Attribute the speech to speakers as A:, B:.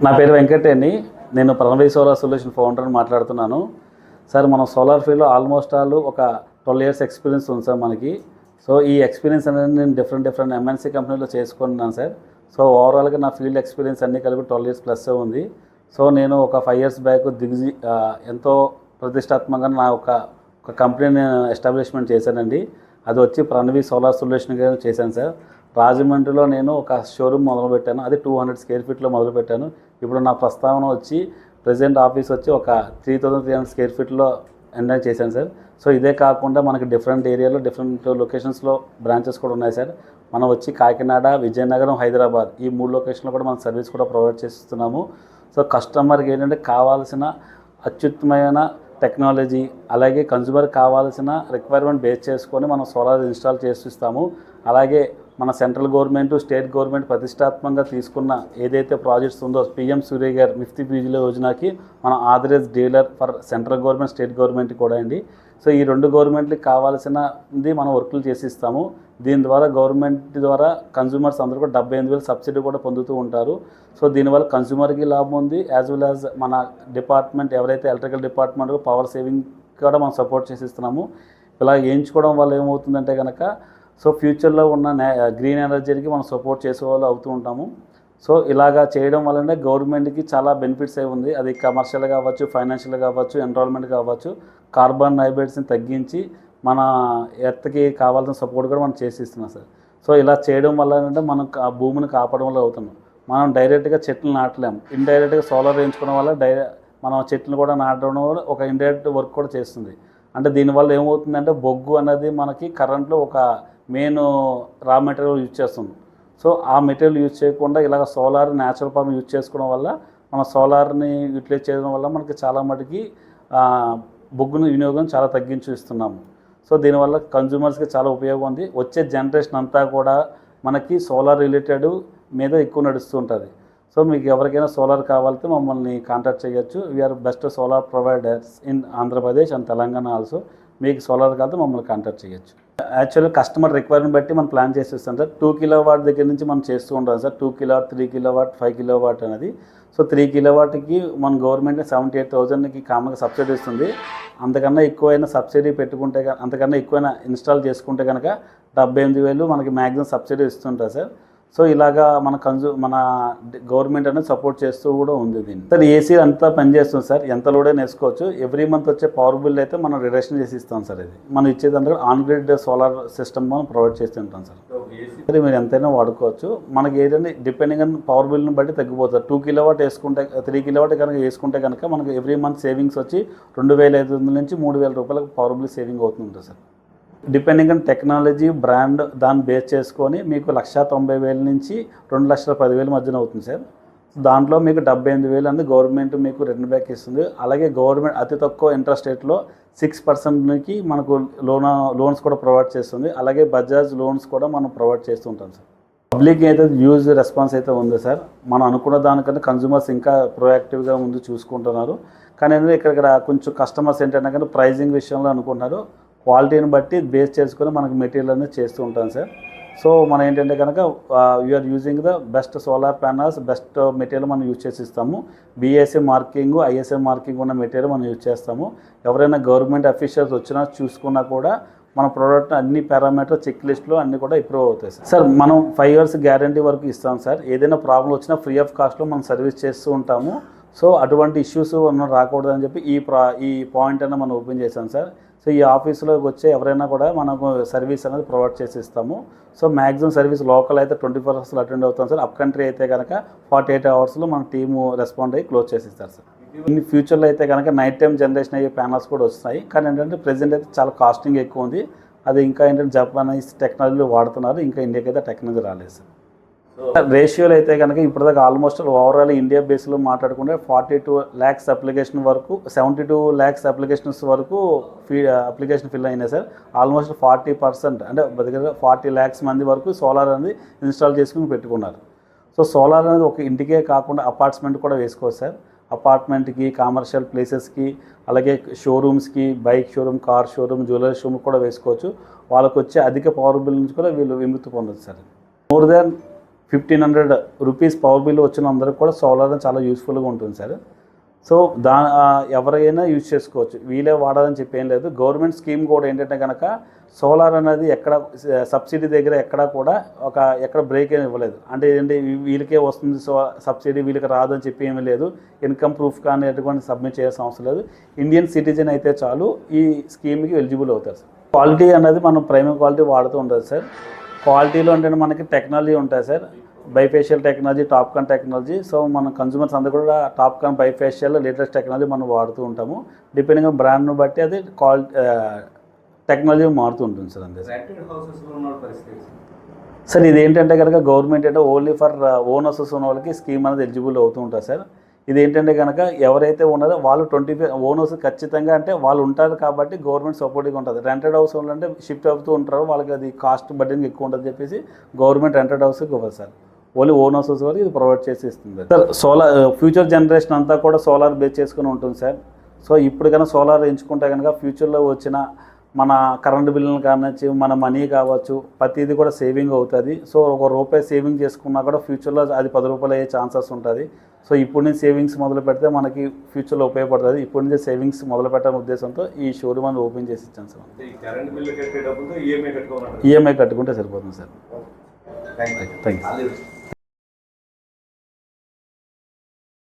A: నా పేరు వెంకట్ అండి. నేను ప్రణవి సోలార్ సొల్యూషన్ ఫౌండర్ని మాట్లాడుతున్నాను. సార్ మనం సోలార్ ఫీల్డ్లో ఆల్మోస్ట్ ఒక 12 ఇయర్స్ ఎక్స్పీరియన్స్ ఉంది సార్ మనకి. సో ఈ ఎక్స్పీరియన్స్ అనేది నేను డిఫరెంట్ ఎంఎన్సీ కంపెనీలో చేసుకున్నాను సార్. సో ఓవరాల్గా నా ఫీల్డ్ ఎక్స్పీరియన్స్ అన్నీ కలిపి 12 ఇయర్స్ ప్లస్ ఉంది. సో నేను ఒక 5 ఇయర్స్ బ్యాక్ ఎంతో ప్రతిష్టాత్మకంగా నా ఒక కంపెనీని ఎస్టాబ్లిష్మెంట్ చేశానండి. అది వచ్చి ప్రణవి సోలార్ సొల్యూషన్గా చేశాను సార్. రాజమండ్రిలో నేను ఒక షోరూమ్ మొదలుపెట్టాను. అది 200 స్క్వేర్ ఫీట్లో మొదలుపెట్టాను. ఇప్పుడు నా ప్రస్తావన వచ్చి ప్రెజెంట్ ఆఫీస్ వచ్చి ఒక 3300 స్క్వేర్ ఫీట్లో ఎంటర్ చేశాను సార్. సో ఇదే కాకుండా మనకి డిఫరెంట్ ఏరియాలో డిఫరెంట్ లొకేషన్స్లో బ్రాంచెస్ కూడా ఉన్నాయి సార్. మనం వచ్చి కాకినాడ, విజయనగరం, హైదరాబాద్ ఈ 3 లొకేషన్లో కూడా మనం సర్వీస్ కూడా ప్రొవైడ్ చేస్తున్నాము. సో కస్టమర్కి ఏంటంటే కావాల్సిన అత్యుత్తమైన టెక్నాలజీ, అలాగే కన్జ్యూమర్కి కావాల్సిన రిక్వైర్మెంట్ బేస్ చేసుకొని మనం సోలార్ ఇన్స్టాల్ చేసిస్తాము. అలాగే మన సెంట్రల్ గవర్నమెంట్, స్టేట్ గవర్నమెంట్ ప్రతిష్టాత్మకంగా తీసుకున్న ఏదైతే ప్రాజెక్ట్స్ ఉందో పిఎం సూర్య గారు మిఫ్తీ బిజిలీ యోజనకి మన authorise dealer for central government, state government కూడా అండి. సో ఈ 2 గవర్నమెంట్కి కావాల్సినది మనం వర్కులు చేసిస్తాము. దీని ద్వారా గవర్నమెంట్ ద్వారా కన్జ్యూమర్స్ అందరూ కూడా 78,000 సబ్సిడీ కూడా పొందుతూ ఉంటారు. సో దీనివల్ల కన్జ్యూమర్కి లాభం ఉంది, యాజ్ వెల్ యాజ్ మన డిపార్ట్మెంట్ ఎవరైతే ఎలక్ట్రికల్ డిపార్ట్మెంట్ పవర్ సేవింగ్ కూడా మనం సపోర్ట్ చేసిస్తున్నాము. ఇలా వేయించుకోవడం వల్ల ఏమవుతుందంటే కనుక సో ఫ్యూచర్లో ఉన్న గ్రీన్ ఎనర్జీకి మనం సపోర్ట్ చేసే వాళ్ళు అవుతూ ఉంటాము. సో ఇలాగా చేయడం వల్లనే గవర్నమెంట్కి చాలా బెనిఫిట్స్ అయి ఉంది. అది కమర్షియల్ కావచ్చు, ఫైనాన్షియల్ కావచ్చు, ఎన్విరాన్మెంట్ కావచ్చు. కార్బన్ హైబ్రిడ్స్ని తగ్గించి మన ఎర్త్కి కావాల్సిన సపోర్ట్ కూడా మనం చేసిస్తున్నాం సార్. సో ఇలా చేయడం వల్ల ఏంటంటే మనం భూమిని కాపాడడం వల్ల అవుతున్నాం. మనం డైరెక్ట్గా చెట్లు నాటలేము. ఇండైరెక్ట్గా సోలార్ వేయించుకోవడం వల్ల మనం చెట్లు కూడా నాటడం వల్ల ఒక ఇండైరెక్ట్ వర్క్ కూడా చేస్తుంది. అంటే దీనివల్ల ఏమవుతుందంటే బొగ్గు అనేది మనకి కరెంట్లో ఒక మెయిన్ రా మెటీరియల్ యూజ్ చేస్తుంది. సో ఆ మెటీరియల్ యూజ్ చేయకుండా ఇలాగ సోలార్ న్యాచురల్ ఫార్మ్ యూజ్ చేసుకోవడం వల్ల మన సోలార్ని యూటిలైజ్ చేయడం వల్ల మనకి చాలా మటుకి బొగ్గును వినియోగం చాలా తగ్గించి ఇస్తున్నాము. సో దీనివల్ల కన్జ్యూమర్స్కి చాలా ఉపయోగం ఉంది. వచ్చే జనరేషన్ అంతా కూడా మనకి సోలార్ రిలేటెడ్ మీద ఎక్కువ నడుస్తూ ఉంటుంది. సో మీకు ఎవరికైనా సోలార్ కావాలంటే మమ్మల్ని కాంటాక్ట్ చేయొచ్చు. We're best solar providers in Andhra Pradesh and Telangana also. మీకు సోలార్ కావాలంటే మమ్మల్ని కాంటాక్ట్ చేయొచ్చు. యాక్చువల్గా కస్టమర్ రిక్వైర్మెంట్ బట్టి మనం ప్లాన్ చేసేస్తాం సార్. 2 కిలోవాట్ దగ్గర నుంచి మనం చేస్తూ ఉంటాం సార్. 2 కిలోవాట్, 3 కిలోవాట్, 5 కిలోవాట్ అనేది. సో 3 కిలోవాట్కి మన గవర్నమెంట్ 78,000కి కామన్గా సబ్సిడీ ఇస్తుంది. అంతకన్నా ఎక్కువైనా సబ్సిడీ పెట్టుకుంటే, అంతకన్నా ఎక్కువైనా ఇన్స్టాల్ చేసుకుంటే కనుక 78,000 మనకి మ్యాక్సిమం సబ్సిడీ ఇస్తుంటారు సార్. సో ఇలాగా మన గవర్నమెంట్ అనేది సపోర్ట్ చేస్తూ కూడా ఉంది దీన్ని. సార్ ఏసీ అంతా పనిచేస్తుంది సార్. ఎంత లోడైనా వేసుకోవచ్చు. ఎవ్రీ మంత్ వచ్చే పవర్ బిల్ అయితే మనం రిడక్షన్ చేసి ఇస్తాం సార్. ఇది మనం ఇచ్చేదంతా ఆన్ గ్రిడ్ సోలార్ సిస్టమ్ మనం ప్రొవైడ్ చేస్తుంటాం సార్. సరే మీరు ఎంతైనా వాడుకోవచ్చు. మనకి ఏదైనా డిపెండింగ్ ఆన్ పవర్ బిల్ని బట్టి తగ్గిపోతుంది. 2 కిలోవాట్ వేసుకుంటే, 3 కిలోవాట్ కనుక వేసుకుంటే కనుక మనకి ఎవ్రీ మంత్ సేవింగ్స్ వచ్చి 2,500 నుంచి 3,000 రూపాయలకు పవర్ బిల్ సేవింగ్ అవుతుంది sir. Depending on technology, brand దాన్ని బేస్ చేసుకొని మీకు 1,90,000 నుంచి 2,10,000 మధ్యన అవుతుంది సార్. దాంట్లో మీకు 78,000 అనేది గవర్నమెంట్ మీకు రిటర్న్ బ్యాక్ ఇస్తుంది. అలాగే గవర్నమెంట్ అతి తక్కువ ఇంట్రెస్ట్ రేట్లో 6%కి మనకు లోన్స్ కూడా ప్రొవైడ్ చేస్తుంది. అలాగే బజాజ్ లోన్స్ కూడా మనం ప్రొవైడ్ చేస్తుంటాం సార్. పబ్లిక్ అయితే యూజ్ రెస్పాన్స్ అయితే ఉంది సార్. మనం అనుకున్న దానికంటే కన్జ్యూమర్స్ ఇంకా ప్రొయాక్టివ్గా ముందు చూసుకుంటున్నారు. కానీ ఏంటంటే ఇక్కడ కొంచెం కస్టమర్స్ ఏంటంటే కానీ ప్రైజింగ్ విషయంలో అనుకుంటున్నారు. క్వాలిటీని బట్టి బేస్ చేసుకొని మనకి మెటీరియల్ అనేది చేస్తూ ఉంటాం సార్. సో మనం ఏంటంటే కనుక you are using the best solar panels, best material మనం యూజ్ చేసి ఇస్తాము. బిఎస్ఏ మార్కింగ్, ఐఎస్ఏ మార్కింగ్ ఉన్న మెటీరియల్ మనం యూజ్ చేస్తాము. ఎవరైనా గవర్నమెంట్ అఫీషియల్స్ వచ్చినా చూసుకున్నా కూడా మన ప్రోడక్ట్ అన్ని పారామీటర్ చెక్ లిస్ట్లో అన్నీ కూడా ఇంప్రూవ్ అవుతాయి సార్. సార్ మనం 5 ఇయర్స్ గ్యారంటీ వరకు ఇస్తాం సార్. ఏదైనా ప్రాబ్లం వచ్చినా ఫ్రీ ఆఫ్ కాస్ట్లో మనం సర్వీస్ చేస్తూ ఉంటాము. సో అటువంటి ఇష్యూస్ మనం రాకూడదని చెప్పి ఈ పాయింట్ అనేది మనం ఓపెన్ చేశాం సార్. సో ఈ ఆఫీస్లోకి వచ్చే ఎవరైనా కూడా మనకు సర్వీస్ అనేది ప్రొవైడ్ చేసి ఇస్తాము. సో మ్యాక్సిమం సర్వీస్ లోకల్ అయితే 24 అవర్స్లో అటెండ్ అవుతాం సార్. అప్ కంట్రీ అయితే కనుక 48 అవర్స్లో మన టీము రెస్పాండ్ అయ్యి క్లోజ్ చేసి ఇస్తారు సార్. ఇన్ ఫ్యూచర్లో అయితే కనుక నైట్ టైం జనరేషన్ అయ్యే ప్యానల్స్ కూడా వస్తాయి. కానీ ఏంటంటే ప్రెజెంట్ అయితే చాలా కాస్టింగ్ ఎక్కువ ఉంది. అది ఇంకా ఏంటంటే జపానీస్ టెక్నాలజీలో వాడుతున్నారు. ఇంకా ఇండియాకి అయితే టెక్నాలజీ రాలేదు సార్. రేషియోలు అయితే కనుక ఇప్పటిదాకా ఆల్మోస్ట్ ఓవరాల్ ఇండియా బేస్లో మాట్లాడుకుంటే 42 lakhs అప్లికేషన్ వరకు, 72 lakhs అప్లికేషన్స్ వరకు అప్లికేషన్ ఫిల్ అయినాయి సార్. ఆల్మోస్ట్ 40% అంటే దగ్గర 40 lakhs మంది వరకు సోలార్ అనేది ఇన్స్టాల్ చేసుకుని పెట్టుకున్నారు. సో సోలార్ అనేది ఒక ఇంటికే కాకుండా అపార్ట్మెంట్ కూడా వేసుకోవచ్చు సార్. అపార్ట్మెంట్కి, కమర్షియల్ ప్లేసెస్కి, అలాగే షోరూమ్స్కి, bike showroom, car showroom, jewellery showroom కూడా వేసుకోవచ్చు. వాళ్ళకు వచ్చే అధిక పవర్ బిల్ నుంచి కూడా వీళ్ళు విముక్తి పొందొచ్చు sir. More than 1500 rupees power bill వచ్చిన అందరికి కూడా సోలార్ చాలా యూస్ఫుల్గా ఉంటుంది సార్. సో ఎవరైనా యూజ్ చేసుకోవచ్చు, వీలే వాడాలని చెప్పి ఏం లేదు. గవర్నమెంట్ స్కీమ్ కూడా ఏంటంటే కనుక సోలార్ అనేది ఎక్కడ సబ్సిడీ దగ్గర ఎక్కడ బ్రేక్ ఏమి ఇవ్వలేదు. అంటే ఏంటి వీళ్ళకే వస్తుంది సబ్సిడీ, వీళ్ళకి రాదని చెప్పి ఏమీ లేదు. ఇన్కమ్ ప్రూఫ్ కానీ ఎటువంటి సబ్మిట్ చేయాల్సిన అవసరం లేదు. ఇండియన్ సిటిజన్ అయితే చాలు ఈ స్కీమ్కి ఎలిజిబుల్ అవుతారు సార్. క్వాలిటీ అనేది మనం ప్రైమరీ క్వాలిటీ వాడుతూ ఉంటుంది సార్. క్వాలిటీలో అంటే మనకి టెక్నాలజీ ఉంటాయి sir, bifacial technology, TOPCon technology. So మన కన్జ్యూమర్స్ అందరూ కూడా టాప్కాన్, బైఫేషియల్, లేటెస్ట్ టెక్నాలజీ మనం వాడుతూ ఉంటాము. డిపెండింగ్ ఆన్ బ్రాండ్ను బట్టి అది టెక్నాలజీ మారుతూ ఉంటుంది సార్. అంతే సార్. ఇది ఏంటంటే కనుక గవర్నమెంట్ అంటే ఓన్లీ ఫర్ ఓనర్స్ ఉన్న వాళ్ళకి స్కీమ్ అనేది ఎలిజిబుల్ అవుతూ ఉంటుంది సార్. ఇది ఏంటంటే కనుక ఎవరైతే ఉన్నారో వాళ్ళు 25 ఓనర్స్ ఖచ్చితంగా అంటే వాళ్ళు ఉంటారు కాబట్టి గవర్నమెంట్ సపోర్టింగ్ ఉంటుంది. రెంటెడ్ హౌస్ అంటే షిఫ్ట్ అవుతూ ఉంటారు, వాళ్ళకి అది కాస్ట్ బడ్డెన్ ఎక్కువ ఉంటుంది చెప్పేసి గవర్నమెంట్ రెంటెడ్ హౌస్కి ఇవ్వదు సార్. ఓన్లీ ఓనర్స్ వరకు ఇది ప్రొవైడ్ చేసి ఇస్తుంది సార్. సోలార్ ఫ్యూచర్ జనరేషన్ అంతా కూడా సోలార్ బేస్ చేసుకుని ఉంటుంది సార్. సో ఇప్పుడు కనుక సోలార్ ఎంచుకుంటే కనుక ఫ్యూచర్లో వచ్చిన మన కరెంటు బిల్లులు కావచ్చు, మన మనీ కావచ్చు, ప్రతిదీ కూడా సేవింగ్ అవుతుంది. సో ₹1 సేవింగ్ చేసుకున్నా కూడా ఫ్యూచర్లో అది ₹10 అయ్యే ఛాన్సెస్ ఉంటుంది. సో ఇప్పుడు నుంచి సేవింగ్స్ మొదలు పెడితే మనకి ఫ్యూచర్లో ఉపయోగపడుతుంది. ఇప్పుడు నుంచి సేవింగ్స్ మొదలు పెట్టాలనే ఉద్దేశంతో ఈ షోరూమ్ అని ఓపెన్ చేసి ఇచ్చాను సార్. ఈఎంఐ కట్టుకుంటే సరిపోతుంది సార్. Thank you.